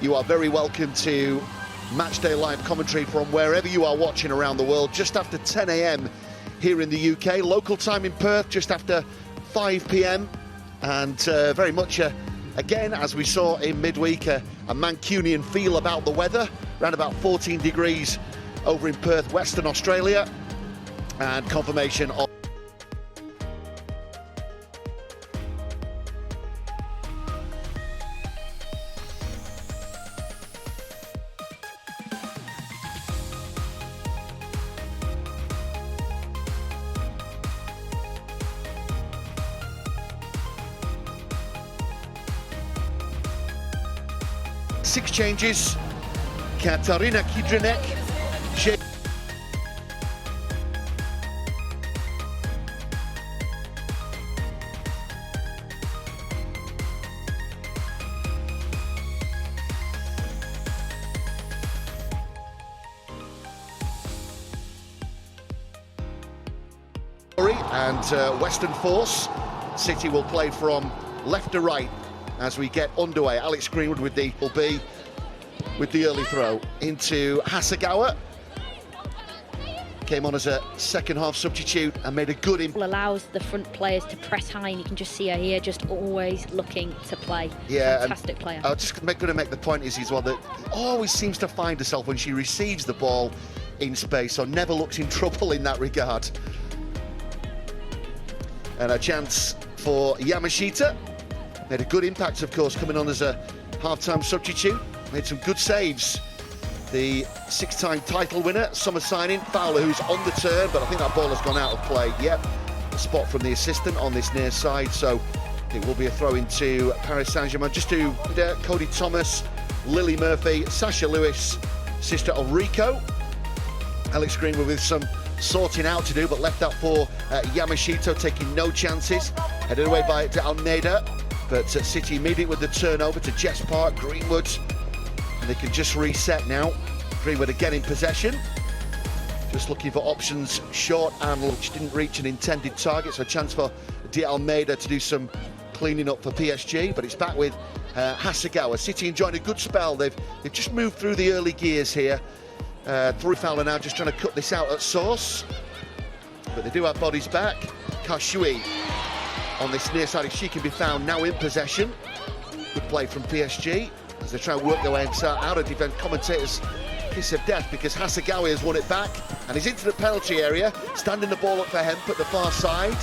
You are very welcome to Matchday live commentary from wherever you are watching around the world. Just after 10 a.m. here in the UK, local time in Perth just after 5 p.m. and very much again, as we saw in midweek, a Mancunian feel about the weather. Around about 14 degrees over in Perth, Western Australia, and confirmation of six changes. Katarina Kidrinek, and Western Force. City will play from left to right as we get underway. Alex Greenwood with the early throw into Hasegawa. Came on as a second half substitute and made a good impact. Allows the front players to press high, and you can just see her here just always looking to play. Yeah, fantastic player. I was just going to make the point is well that always seems to find herself when she receives the ball in space, so never looks in trouble in that regard. And a chance for Yamashita. Made a good impact, of course, coming on as a half-time substitute. Made some good saves. The six-time title winner, summer signing, Fowler, who's on the turn, but I think that ball has gone out of play. Yep, a spot from the assistant on this near side, so it will be a throw into Paris Saint-Germain. Just to Cody Thomas, Lily Murphy, Sasha Lewis, sister of Rico. Alex Greenwood with some sorting out to do, but left that for Yamashita, taking no chances. Headed away by De Almeida, but City immediate with the turnover to Jess Park, Greenwood. And they can just reset now. Greenwood again in possession. Just looking for options short and which didn't reach an intended target, so a chance for De Almeida to do some cleaning up for PSG, but it's back with Hasegawa. City enjoying a good spell. They've just moved through the early gears here. Through Fowler now just trying to cut this out at source, but they do have bodies back. Kashui on this near side, if she can be found, now in possession. Good play from PSG as they try and work their way out of defence. Commentators kiss of death because Hasegawa has won it back and he's into the penalty area, standing the ball up for Hemp at the far side.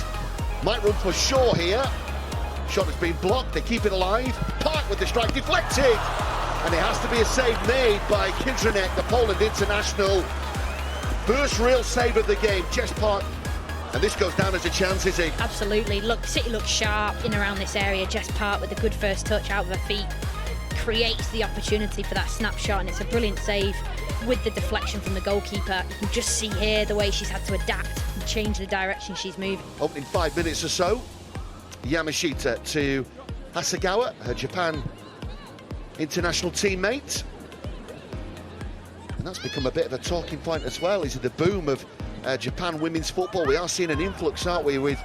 Might run for Shaw here. Shot has been blocked, they keep it alive. Park with the strike, deflected! And it has to be a save made by Kidrinek, the Poland international. First real save of the game, Jess Park. And this goes down as a chance, is it? Absolutely. Look, City looks sharp in around this area. Jess Park with a good first touch out of her feet creates the opportunity for that snapshot, and it's a brilliant save with the deflection from the goalkeeper. You can just see here the way she's had to adapt and change the direction she's moving. Opening 5 minutes or so, Yamashita to Hasegawa, her Japan international teammate. And that's become a bit of a talking point as well, is the boom of Japan women's football. We are seeing an influx, aren't we, with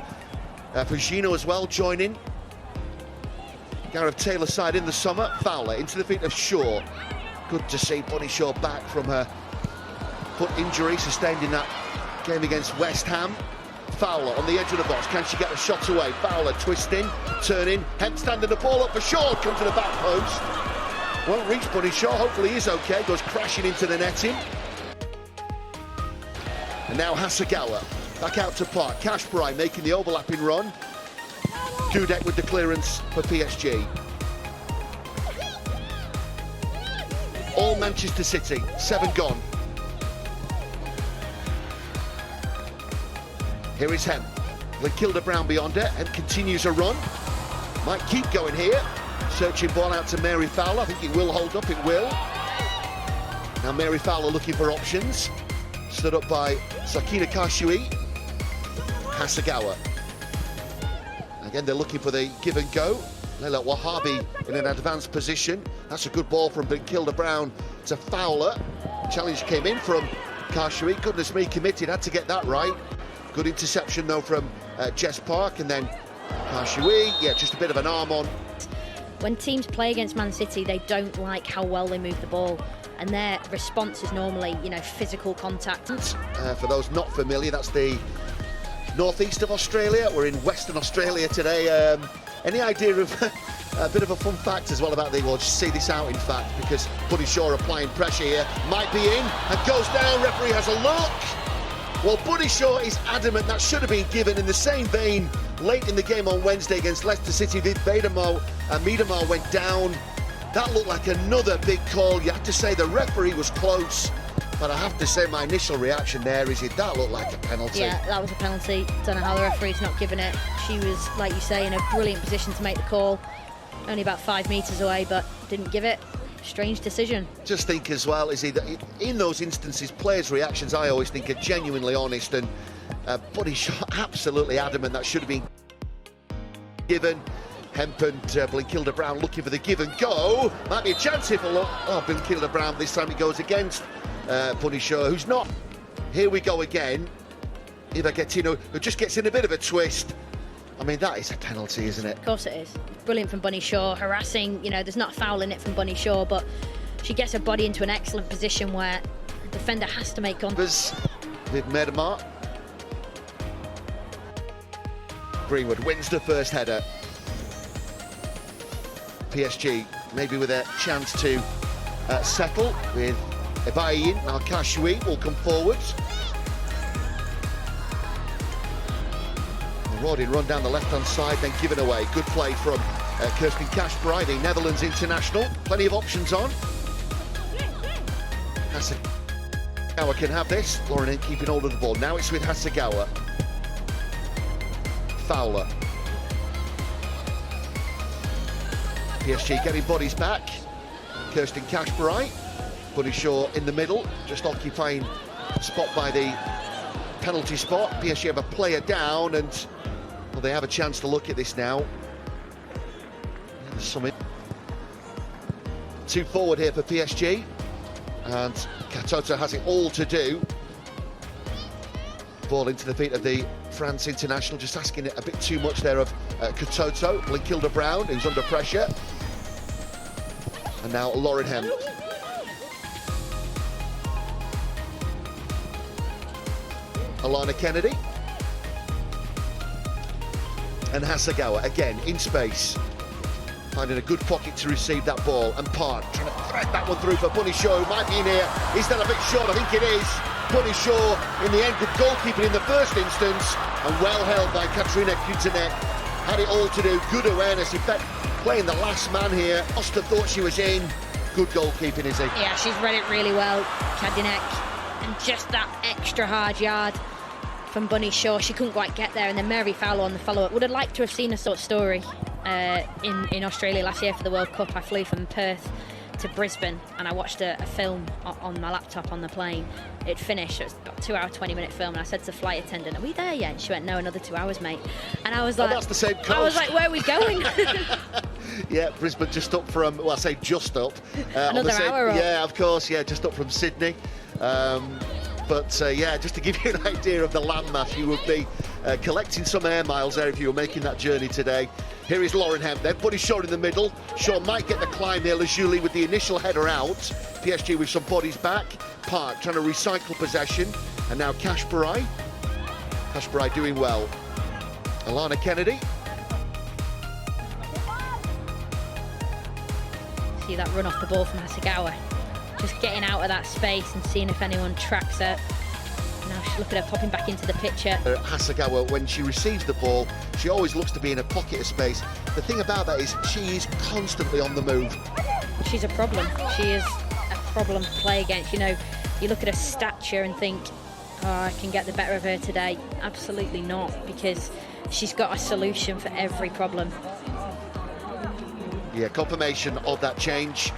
Fujino as well joining. Gareth Taylor side in the summer. Fowler into the feet of Shaw. Good to see Bonnie Shaw back from her foot injury sustained in that game against West Ham. Fowler on the edge of the box, can she get a shot away? Fowler twisting, turning, Hemp standing the ball up for Shaw, comes to the back post. Won't reach Bunny Shaw, hopefully he's okay, goes crashing into the netting. And now Hasegawa, back out to Park, Kashparai making the overlapping run. Dudek with the clearance for PSG. All Manchester City, 7 gone. Here is Hemp, Lakilda Brown beyond her, and continues a run. Might keep going here. Searching ball out to Mary Fowler. I think it will hold up, it will. Now Mary Fowler looking for options. Stood up by Sakina Kashui. Hasegawa. Again, they're looking for the give and go. Leila Wahabi in an advanced position. That's a good ball from Kilda Brown to Fowler. Challenge came in from Kashui. Goodness me, committed, had to get that right. Good interception though from Jess Park, and then Kashui, yeah, just a bit of an arm on. When teams play against Man City, they don't like how well they move the ball, and their response is normally, you know, physical contact. For those not familiar, that's the northeast of Australia. We're in Western Australia today. Any idea of a bit of a fun fact as well about the, well, just see this out in fact, because Buddy Shaw applying pressure here, might be in, and goes down, referee has a look. Well, Buddy Shaw is adamant that should have been given. In the same vein, late in the game on Wednesday against Leicester City, Miedema went down. That looked like another big call. You have to say the referee was close, but I have to say my initial reaction there is that looked like a penalty. Yeah, that was a penalty. Don't know how the referee's not given it. She was, like you say, in a brilliant position to make the call. Only about 5 metres away, but didn't give it. Strange decision. Just think as well, is that in those instances, players' reactions I always think are genuinely honest, and Buddy Shaw absolutely adamant that should have been given. Hemp and Blinkilder-Brown looking for the give and go. Might be a chance if a look. Oh, Blinkilder-Brown, this time it goes against Buddy Shaw, who's not. Here we go again. Either Gettino, who just gets in a bit of a twist. I mean, that is a penalty, isn't it? Of course it is. Brilliant from Bunny Shaw, harassing, you know, there's not a foul in it from Bunny Shaw, but she gets her body into an excellent position where the defender has to make contact. With Miedema. Greenwood wins the first header. PSG maybe with a chance to settle with Ibayin. Now Kashui will come forwards. Rodin run down the left-hand side, then given away. Good play from Kirsten Kasparaj, the Netherlands international. Plenty of options on. Hasegawa can have this. Lauren keeping hold of the ball. Now it's with Hasegawa. Fowler. PSG getting bodies back. Kirsten Kasparaj. Buddy Shaw in the middle, just occupying spot by the penalty spot. PSG have a player down, and well, they have a chance to look at this now. Summit. 2 forward here for PSG, and Katoto has it all to do. Ball into the feet of the France international, just asking it a bit too much there of Katoto. Blinkilder-Brown, who's under pressure. And now Lauren Hemp. Alana Kennedy. And Hasegawa, again, in space. Finding a good pocket to receive that ball. And Park trying to thread that one through for Bunny Shaw, who might be in here. Is that a bit short? I think it is. Bunny Shaw, in the end, good goalkeeping in the first instance. And well held by Katrina Kutenek. Had it all to do. Good awareness. In fact, playing the last man here. Oster thought she was in. Good goalkeeping, is he? Yeah, she's read it really well, Kutenek. And just that extra hard yard from Bunny Shaw, she couldn't quite get there, and then Mary Fowler on the follow-up. Would have liked to have seen a sort of story in Australia last year for the World Cup. I flew from Perth to Brisbane, and I watched a film on my laptop on the plane. It finished, it was about a 2-hour, 20-minute film, and I said to the flight attendant, "Are we there yet?" And she went, "No, another 2 hours, mate." And I was like, oh, that's the same coast. I was like, where are we going? Yeah, Brisbane just up from, well, I say just up. Another hour up. Yeah, of course, yeah, just up from Sydney. But yeah, just to give you an idea of the landmass, you would be collecting some air miles there if you were making that journey today. Here is Lauren Hemp then, Buddy Shaw in the middle. Shaw might get the climb here, Lazuli with the initial header out. PSG with some bodies back. Park trying to recycle possession. And now Kasparaj. Kasparaj doing well. Alana Kennedy. See that run off the ball from Hasegawa. Just getting out of that space and seeing if anyone tracks her. Now look at her popping back into the picture. Hasegawa, when she receives the ball, she always looks to be in a pocket of space. The thing about that is she is constantly on the move. She's a problem. She is a problem to play against. You know, you look at her stature and think, oh, I can get the better of her today. Absolutely not, because she's got a solution for every problem. Yeah, confirmation of that change.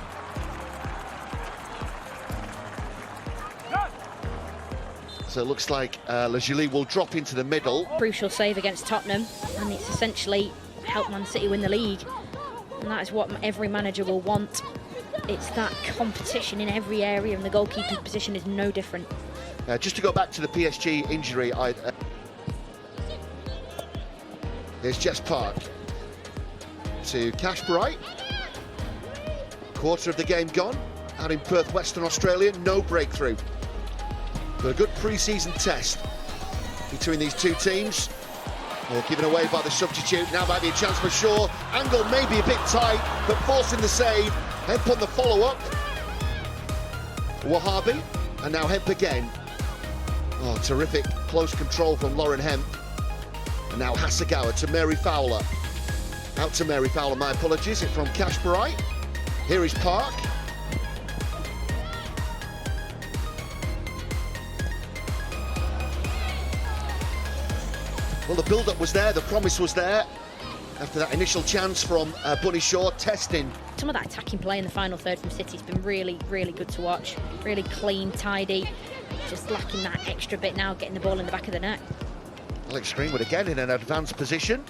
So it looks like Lazuli will drop into the middle. Crucial save against Tottenham, and it's essentially helped Man City win the league. And that is what every manager will want. It's that competition in every area, and the goalkeeping position is no different. Just to go back to the PSG injury, there's Jess Park to Kasparaj. Quarter of the game gone. Out in Perth, Western Australia, no breakthrough. But a good pre-season test between these two teams. Well, given away by the substitute. Now might be a chance for Shaw. Angle maybe a bit tight, but forcing the save. Hemp on the follow-up. Wahabi, and now Hemp again. Oh, terrific close control from Lauren Hemp. And now Hasegawa to Mary Fowler. Out to Mary Fowler, my apologies. It's from Kashbarai. Here is Park. Well, the build-up was there, the promise was there. After that initial chance from Bunny Shaw, testing. Some of that attacking play in the final third from City has been really, really good to watch. Really clean, tidy. Just lacking that extra bit now, getting the ball in the back of the net. Alex Greenwood again in an advanced position.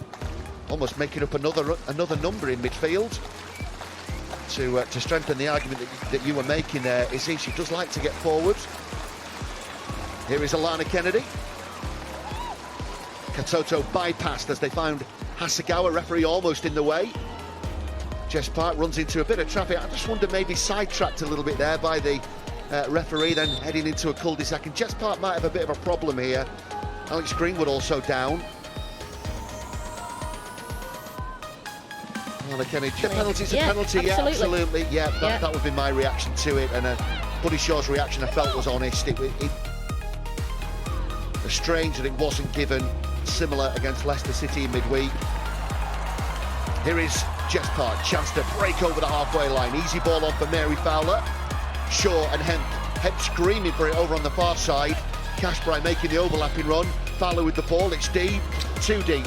Almost making up another number in midfield. To strengthen the argument that you were making there, Izzy, she does like to get forward. Here is Alana Kennedy. Katoto bypassed as they found Hasegawa, referee almost in the way. Jess Park runs into a bit of traffic. I just wonder, maybe sidetracked a little bit there by the referee, then heading into a cul-de-sac. And Jess Park might have a bit of a problem here. Alex Greenwood also down. Alana Kennedy, penalty's a penalty, absolutely. Yeah, that would have been my reaction to it. And Buddy Shaw's reaction, I felt, was honest. It was strange that it wasn't given. Similar against Leicester City in midweek. Here is Jess Park, chance to break over the halfway line. Easy ball on for Mary Fowler. Shaw and Hemp. Hemp screaming for it over on the far side. Kashbarai making the overlapping run. Fowler with the ball, it's deep, too deep.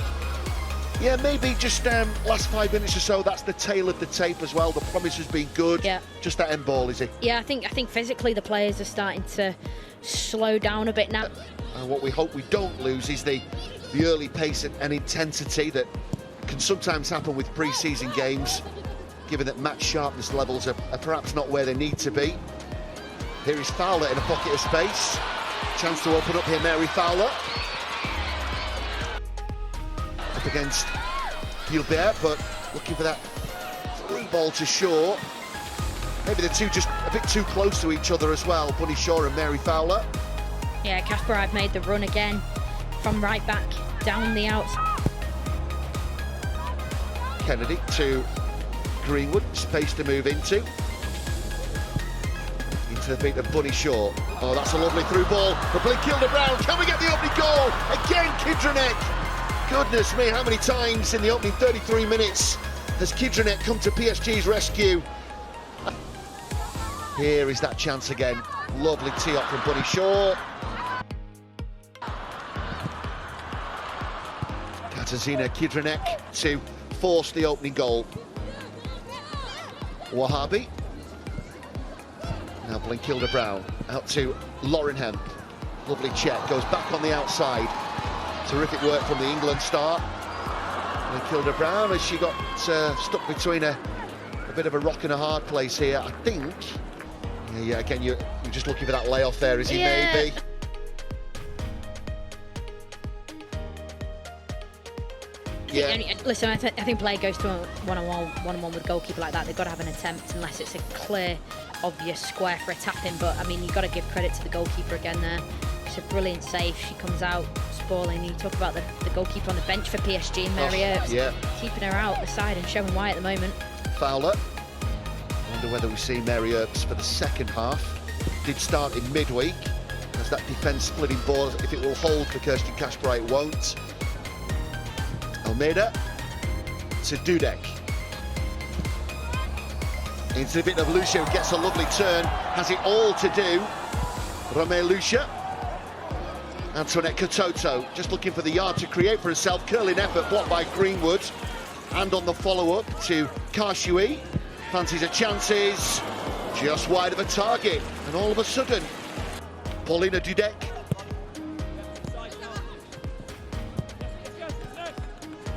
Yeah, maybe just last 5 minutes or so, that's the tail of the tape as well. The promise has been good. Yeah. Just that end ball, is it? Yeah, I think physically the players are starting to slow down a bit now. And what we hope we don't lose is the early pace and intensity that can sometimes happen with pre-season games, given that match sharpness levels are perhaps not where they need to be. Here is Fowler in a pocket of space. Chance to open up here, Mary Fowler. Up against Gilbert, but looking for that through ball to Shaw. Maybe the two just a bit too close to each other as well, Bunny Shaw and Mary Fowler. Yeah, Kashbarai made the run again from right back down the outside. Kennedy to Greenwood, space to move into the feet of Bunny Shaw. Oh, that's a lovely through ball for Blinkilda Brown. Can we get the opening goal? Again, Kidronek. Goodness me, how many times in the opening 33 minutes has Kidronek come to PSG's rescue? Here is that chance again. Lovely tee up from Bunny Shaw. Katarzyna Kidronek to force the opening goal. Wahabi. Now Blinkilda Brown out to Lauren Hemp. Lovely check, goes back on the outside. Terrific work from the England star. Blinkilda Brown, as she got stuck between a bit of a rock and a hard place here, I think. Yeah, again, you're just looking for that layoff there, is he? Maybe. Yeah. Listen, I think player goes to a one-on-one with a goalkeeper like that, they've got to have an attempt unless it's a clear, obvious square for a tap-in. But I mean, you've got to give credit to the goalkeeper again there. It's a brilliant save. She comes out spalling. You talk about the goalkeeper on the bench for PSG, Mary Earps, keeping her out the side and showing why at the moment. Fowler. Wonder whether we see Mary Earps for the second half. Did start in midweek as that defence splitting ball. If it will hold for Kirsten Kashbarai, it won't. Almeida to Dudek. Into the bit of Lucia, who gets a lovely turn, has it all to do. Romeo Lucia. Antoinette Katoto just looking for the yard to create for herself. Curling effort blocked by Greenwood. And on the follow-up to Karshui. Fancies her chances. Just wide of a target. And all of a sudden, Paulina Dudek.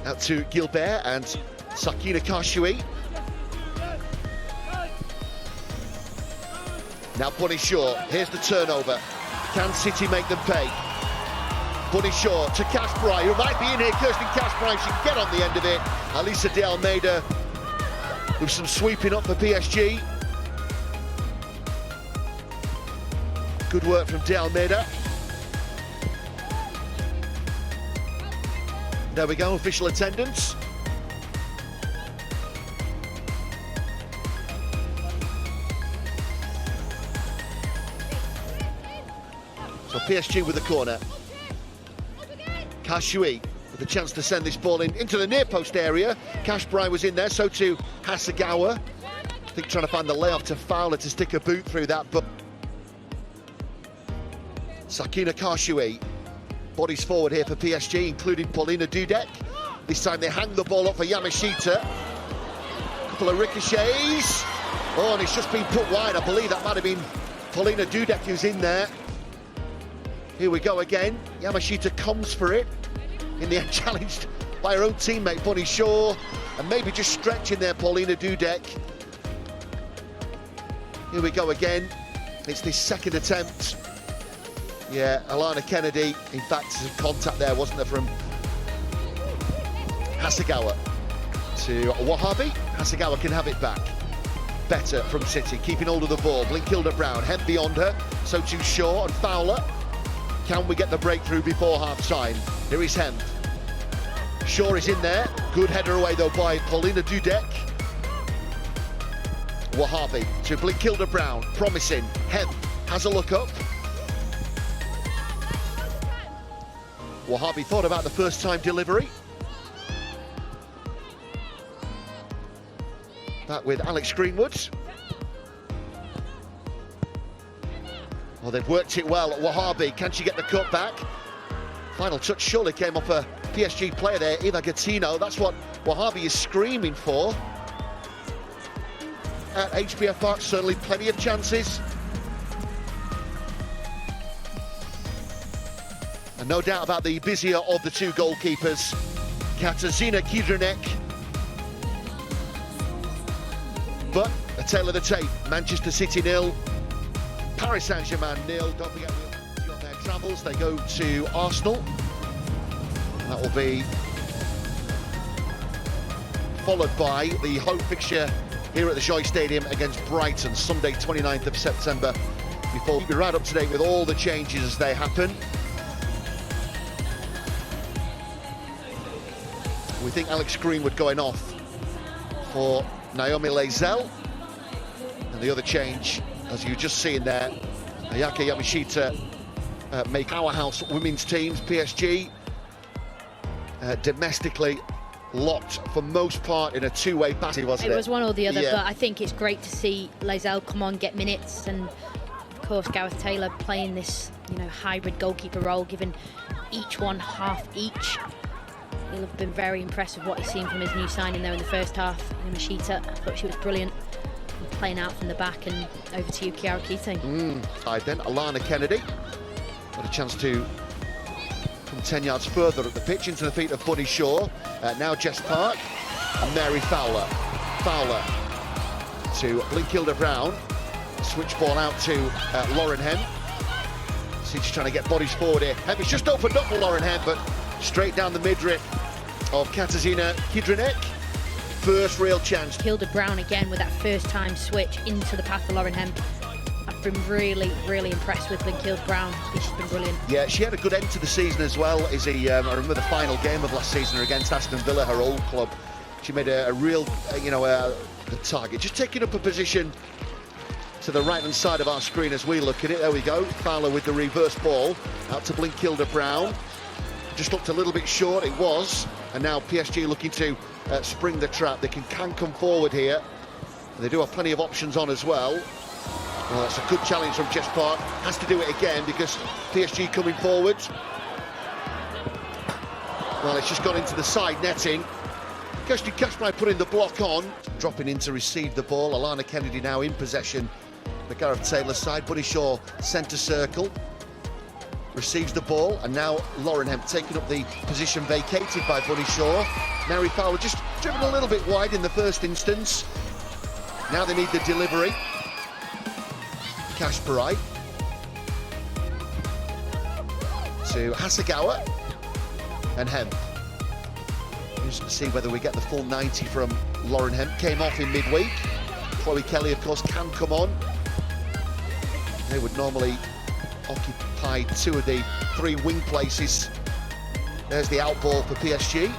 Out to Gilbert and Sakina Karshui. Now Bunny Shaw, here's the turnover. Can City make them pay? Bunny Shaw to Kashbarai, who might be in here. Kirsten Kashbarai, she can get on the end of it. Alisa de Almeida with some sweeping up for PSG. Good work from De Almeida. There we go, official attendance. So PSG with the corner. Kashui with the chance to send this ball into the near post area. Kashbrai was in there, so too Hasegawa. I think trying to find the layoff to Fowler to stick a boot through that, but Sakina Kashui bodies forward here for PSG, including Paulina Dudek. This time they hang the ball up for Yamashita. Couple of ricochets. Oh, and it's just been put wide. I believe that might have been Paulina Dudek who's in there. Here we go again. Yamashita comes for it. In the end, challenged by her own teammate, Bunny Shaw. And maybe just stretching there, Paulina Dudek. Here we go again. It's the second attempt. Yeah, Alana Kennedy, in fact, some contact there, wasn't there, from Hasegawa to Wahabi. Hasegawa can have it back. Better from City, keeping hold of the ball. Blinkilda Brown, head beyond her, so too Shaw and Fowler. Can we get the breakthrough before half-time? Here is Hemp. Shaw is in there. Good header away, though, by Paulina Dudek. Wahabi to Blinkilda Brown, promising. Hemp has a look up. Wahabi thought about the first-time delivery. Back with Alex Greenwood. Well, they've worked it well. Wahabi, can she get the cut back? Final touch surely came off a PSG player there, Eva Gattino. That's what Wahabi is screaming for. At HBF Park, certainly plenty of chances. And no doubt about the busier of the two goalkeepers, Katarzyna Kidrynek. But a tale of the tape, Manchester City 0, Paris Saint-Germain 0. Don't forget, on their travels, they go to Arsenal. That will be followed by the home fixture here at the Joy Stadium against Brighton, Sunday 29th of September. Before we'll be right up to date with all the changes as they happen. We think Alex Greenwood going off for Naomi Lazelle. And the other change, as you've just seen there, Ayaka Yamashita make powerhouse women's teams. PSG domestically locked for most part in a two-way battle, wasn't it? It was one or the other, yeah. But I think it's great to see Lazelle come on, get minutes, and of course Gareth Taylor playing this, hybrid goalkeeper role, giving each one half each. He'll have been very impressed with what he's seen from his new signing there in the first half. Yamashita, I thought she was brilliant, playing out from the back. And over to you, Kiara Keating. Side then, Alana Kennedy got a chance to come 10 yards further up the pitch into the feet of Bunny Shaw. Now Jess Park and Mary Fowler. Fowler to Blinkilda Brown. Switch ball out to Lauren Hemp. She's trying to get bodies forward here. Hemp, it's just opened up for Lauren Hemp, but straight down the midriff of Katarzyna Kidrynek. First real chance. Blinkilda Brown again with that first-time switch into the path of Lauren Hemp. I've been really, really impressed with Blinkilda Brown. I think she's been brilliant. Yeah, she had a good end to the season as well. I remember the final game of last season against Aston Villa, her old club. She made a real, the target. Just taking up a position to the right-hand side of our screen as we look at it. There we go. Fowler with the reverse ball out to Blinkilda Brown. Just looked a little bit short, it was. And now PSG looking to spring the trap. They can come forward here. And they do have plenty of options on as well. Well, that's a good challenge from Jess Park. Has to do it again because PSG coming forward. Well, it's just gone into the side netting. Kirsty Kashbrai putting the block on. Dropping in to receive the ball. Alana Kennedy now in possession. The Gareth Taylor side. Bunny Shaw centre circle. Receives the ball, and now Lauren Hemp taking up the position vacated by Bunny Shaw. Mary Fowler just driven a little bit wide in the first instance. Now they need the delivery. Kashbrai to Hasegawa and Hemp. Just see whether we get the full 90 from Lauren Hemp. Came off in midweek. Chloe Kelly, of course, can come on. They would normally occupied 2 of the 3 wing places. There's the out ball for PSG.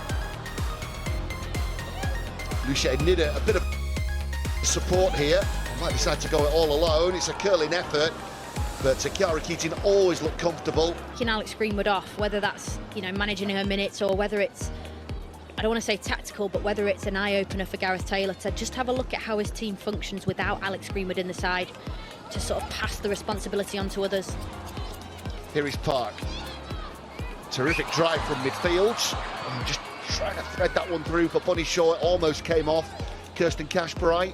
Lucia needed a bit of support here. Might decide to go it all alone. It's a curling effort, but Chiara Keating always looked comfortable. Taking Alex Greenwood off, whether that's, you know, managing her minutes or whether it's, I don't want to say tactical, but whether it's an eye-opener for Gareth Taylor to just have a look at how his team functions without Alex Greenwood in the side, to sort of pass the responsibility on to others. Here is Park. Terrific drive from midfield. And just trying to thread that one through for Bunny Shaw. It almost came off. Kirsten Kashburai.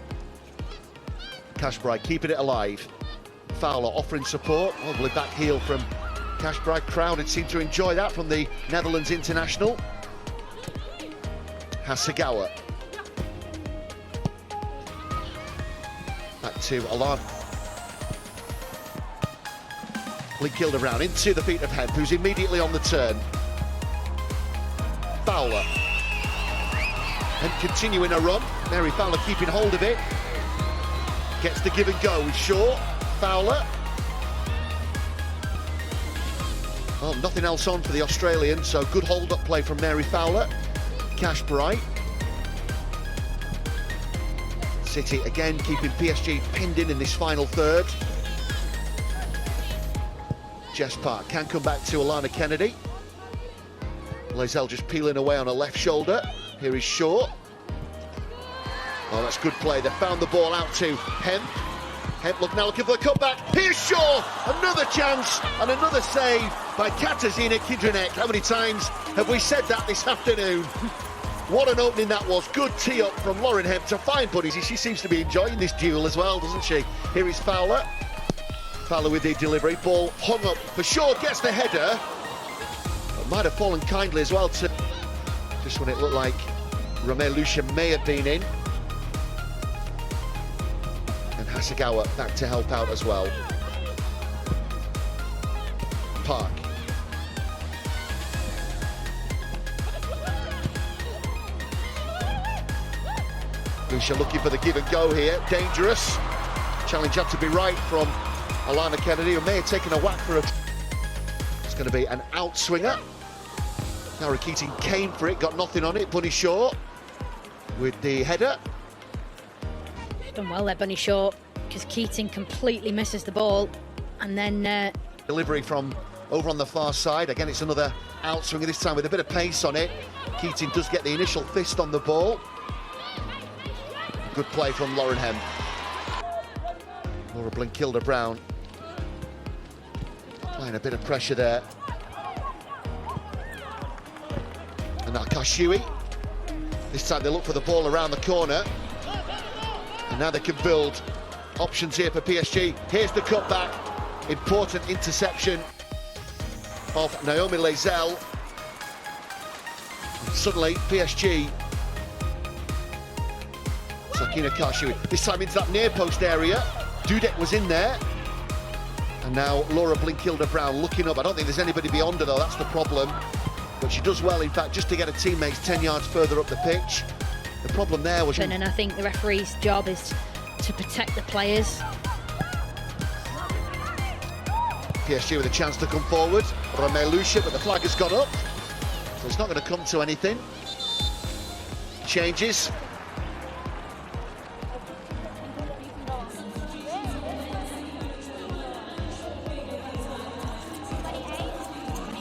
Kashburai keeping it alive. Fowler offering support. Lovely back heel from Kashburai. Crowd seemed to enjoy that from the Netherlands international. Hasegawa. Back to Alan. Killed around into the feet of Hemp, who's immediately on the turn. Fowler. Hemp continuing a run. Mary Fowler keeping hold of it. Gets the give and go with Shaw. Fowler. Well, nothing else on for the Australian, so good hold-up play from Mary Fowler. Kashburai. City again keeping PSG pinned in this final third. Jess Park can come back to Alana Kennedy. Lazelle just peeling away on her left shoulder. Here is Shaw. Oh, that's good play. They found the ball out to Hemp. Hemp now looking for the cutback. Here's Shaw. Another chance and another save by Katarzyna Kidrinek. How many times have we said that this afternoon? What an opening that was. Good tee up from Lauren Hemp to find Buddies. She seems to be enjoying this duel as well, doesn't she? Here is Fowler. Fowler with the delivery. Ball hung up for Shaw. Gets the header. It might have fallen kindly as well to just when it looked like Romeo Lucia may have been in. And Hasegawa back to help out as well. Park. Lucia looking for the give and go here. Dangerous. Challenge had to be right from Alana Kennedy, who may have taken a whack for a... It's going to be an outswinger. Now Keating came for it, got nothing on it. Bunny Shaw with the header. She's done well there, Bunny Shaw, because Keating completely misses the ball. And then... Delivery from over on the far side. Again, it's another outswinger, this time with a bit of pace on it. Keating does get the initial fist on the ball. Good play from Lauren Hemp. Laura Blinkilder-Brown. Applying a bit of pressure there. And now Kashui. This time they look for the ball around the corner. And now they can build options here for PSG. Here's the cutback. Important interception of Naomi Lazelle. And suddenly PSG. Sakina Kashui. This time into that near post area. Dudek was in there. And now Laura Blinkilder-Brown looking up. I don't think there's anybody beyond her though, that's the problem. But she does well, in fact, just to get her teammates 10 yards further up the pitch. The problem there was... And I think the referee's job is to protect the players. PSG with a chance to come forward. Romeo Lucia, but the flag has gone up. So it's not going to come to anything. Changes.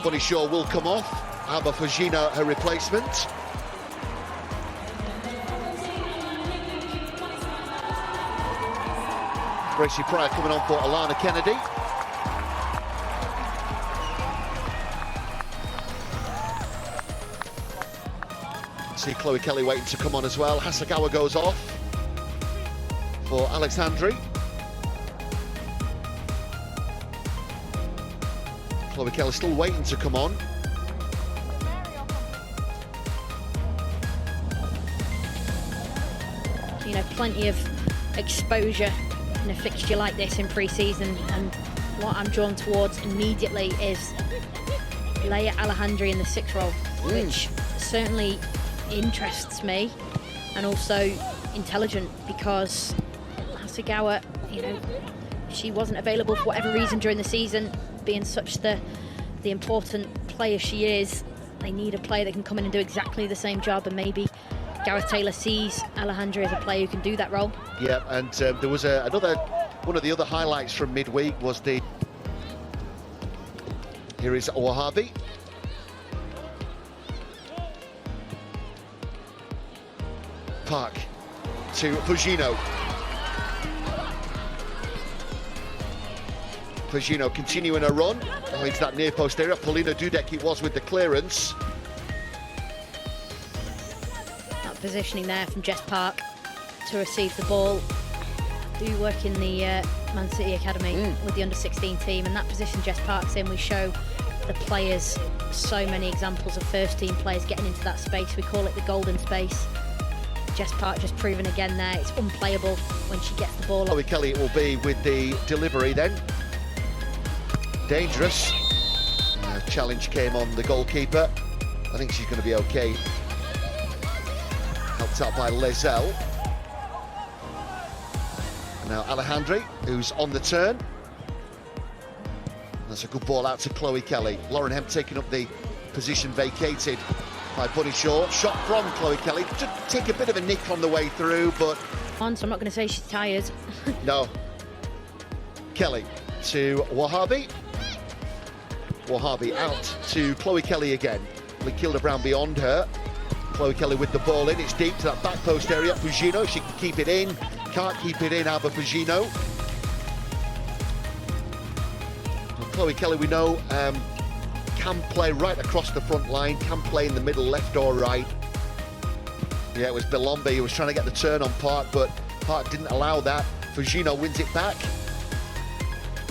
Bunny Shaw will come off. Alba Fagina, her replacement. Gracie Pryor coming on for Alana Kennedy. See Chloe Kelly waiting to come on as well. Hasegawa goes off for Alexandri. Chloe Kelly still waiting to come on. You know, plenty of exposure in a fixture like this in pre-season, and what I'm drawn towards immediately is Leia Alejandri in the 6th role, which certainly interests me, and also intelligent, because Hasegawa, you know, she wasn't available for whatever reason during the season, being such the important player she is. They need a player that can come in and do exactly the same job, and maybe Gareth Taylor sees Alejandra as a player who can do that role. Yeah, and there was another one of the other highlights from midweek was the. Here is Wahabi. Park to Fujino. Fujino continuing a run into that near post area. Paulina Dudek it was with the clearance. That positioning there from Jess Park to receive the ball. Do work in the Man City Academy with the under-16 team, and that position Jess Park's in, we show the players so many examples of first-team players getting into that space. We call it the golden space. Jess Park just proven again there, it's unplayable when she gets the ball. Chloe Kelly it will be with the delivery then. Dangerous. Challenge came on the goalkeeper. I think she's going to be okay. Helped out by Lezelle. Now Alejandra, who's on the turn. That's a good ball out to Chloe Kelly. Lauren Hemp taking up the position vacated by Bunny Shaw. Shot from Chloe Kelly. To take a bit of a nick on the way through, but... So I'm not going to say she's tired. No. Kelly to Wahabi. Wahabi out to Chloe Kelly again. Lakilda Brown beyond her. Chloe Kelly with the ball in. It's deep to that back post area. Fujino, she can keep it in. Can't keep it in, Alba Fujino. Well, Chloe Kelly, we know, can play right across the front line, can play in the middle, left or right. Yeah, it was Belombi who was trying to get the turn on Park, but Park didn't allow that. Fujino wins it back.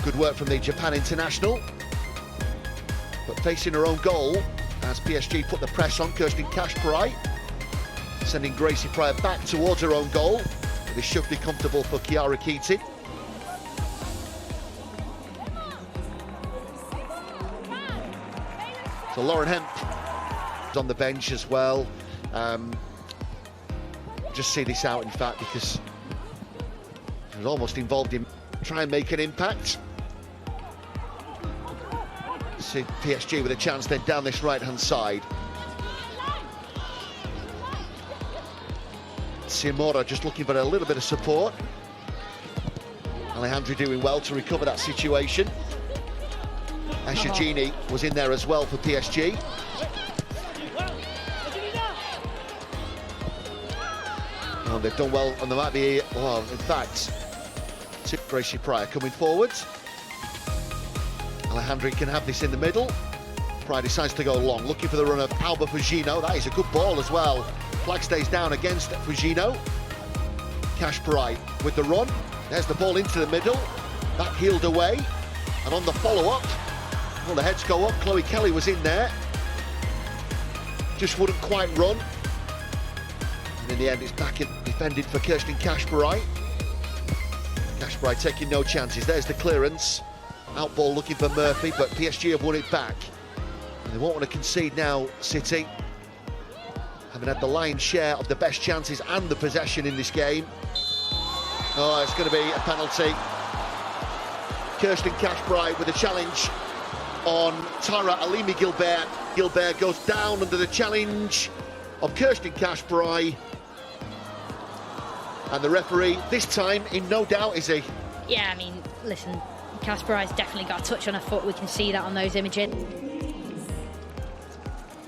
Good work from the Japan international. But facing her own goal, as PSG put the press on Kirsten Kashparai, sending Gracie Pryor back towards her own goal. This should be comfortable for Chiara Keating. So Lauren Hemp is on the bench as well. Just see this out, in fact, because she was almost involved in trying to make an impact. See PSG with a chance then down this right-hand side. Simora just looking for a little bit of support. Alejandra doing well to recover that situation. Asha Genie was in there as well for PSG. Oh, they've done well, and there might be, well, in fact, Gracie Pryor coming forward. Alejandra can have this in the middle. Pryor decides to go long, looking for the run of Alba Fujino. That is a good ball as well. Flag stays down against Fujino. Kashparai with the run. There's the ball into the middle. That heeled away. And on the follow-up, well, the heads go up. Chloe Kelly was in there. Just wouldn't quite run. And in the end, it's back in, defended for Kirsten Kashparai. Kashparai taking no chances. There's the clearance. Out ball looking for Murphy, but PSG have won it back. And they won't want to concede now, City. Having had the lion's share of the best chances and the possession in this game. Oh, it's going to be a penalty. Kirsten Kashparai with a challenge on Tara Alimi Gilbert. Gilbert goes down under the challenge of Kirsten Kashparai. And the referee, this time, in no doubt, is he? Yeah, I mean, listen, Kashparai's definitely got a touch on her foot. We can see that on those images.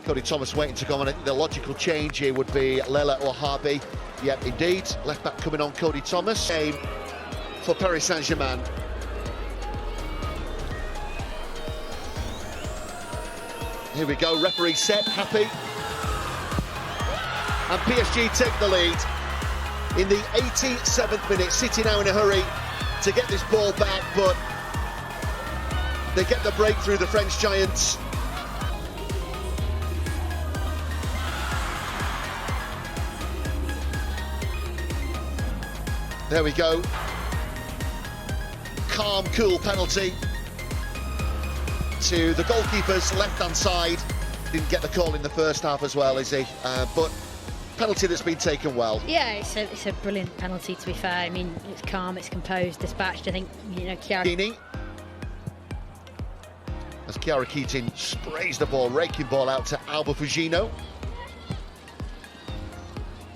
Cody Thomas waiting to go on. The logical change here would be Lela Wahabi. Yep, indeed. Left back coming on, Cody Thomas. Game for Paris Saint-Germain. Here we go, referee set, happy. And PSG take the lead in the 87th minute. City now in a hurry to get this ball back, but they get the breakthrough, the French Giants. There we go. Calm, cool penalty to the goalkeeper's left-hand side. Didn't get the call in the first half as well, is he? But penalty that's been taken well. Yeah, it's a brilliant penalty, to be fair. I mean, it's calm, it's composed, dispatched. I think, you know, Chiara... As Chiara Keating sprays the ball, raking ball out to Alba Fugino.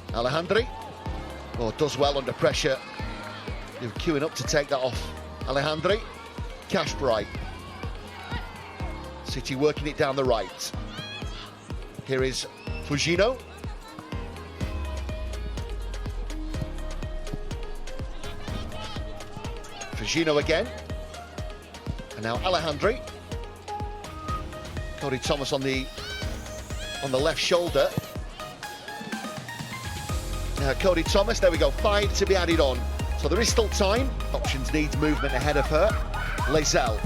Alejandri, does well under pressure. They were queuing up to take that off. Alejandri, Cash Bright. City working it down the right. Here is Fugino. Fugino again. And now Alejandri. Cody Thomas on the left shoulder. Now Cody Thomas, there we go, 5 to be added on. So there is still time. Options needs movement ahead of her. Lazelle.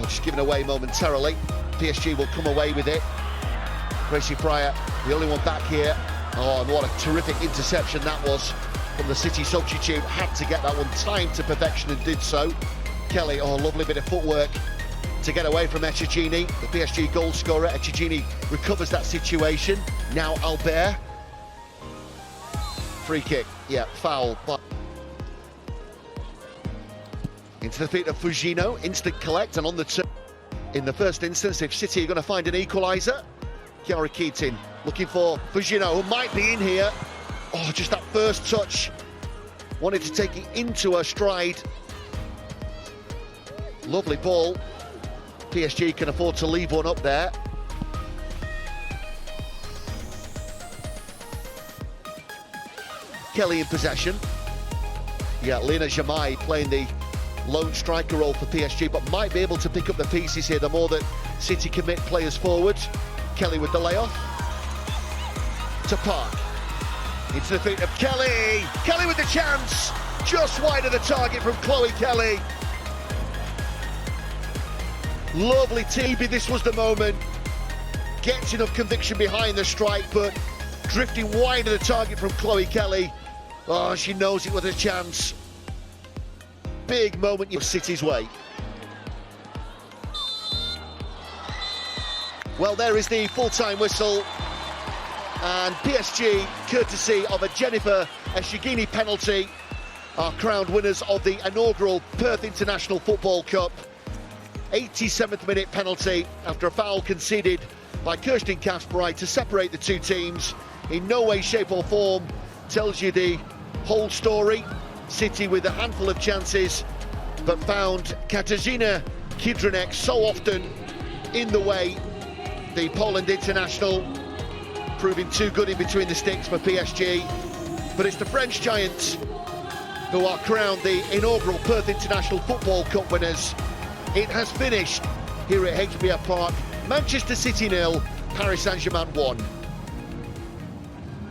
Just given away momentarily. PSG will come away with it. Gracie Pryor, the only one back here. Oh, and what a terrific interception that was from the City substitute. Had to get that one timed to perfection and did so. Kelly, lovely bit of footwork to get away from Echegini, the PSG goal scorer. Echegini recovers that situation. Now Albert. Free kick, yeah, foul. But into the feet of Fugino, instant collect, and on the turn. In the first instance, if City are going to find an equaliser, Chiara Keating looking for Fugino, who might be in here. Just that first touch. Wanted to take it into her stride. Lovely ball. PSG can afford to leave one up there. Kelly in possession. Yeah, Lena Jamai playing the lone striker role for PSG, but might be able to pick up the pieces here the more that City commit players forward. Kelly with the layoff. To Park. Into the feet of Kelly. Kelly with the chance. Just wide of the target from Chloe Kelly. Lovely TB, this was the moment. Gets enough conviction behind the strike, but drifting wide of the target from Chloe Kelly. She knows it was a chance. Big moment of City's way. Well, there is the full-time whistle. And PSG, courtesy of a Jennifer Eshigini penalty, are crowned winners of the inaugural Perth International Football Cup. 87th minute penalty after a foul conceded by Kirsten Kaspereit to separate the two teams. In no way, shape or form tells you the whole story. City with a handful of chances, but found Katarzyna Kidrynek so often in the way. The Poland international proving too good in between the sticks for PSG. But it's the French Giants who are crowned the inaugural Perth International Football Cup winners. It has finished here at HBF Park. Manchester City 0, Paris Saint-Germain 1.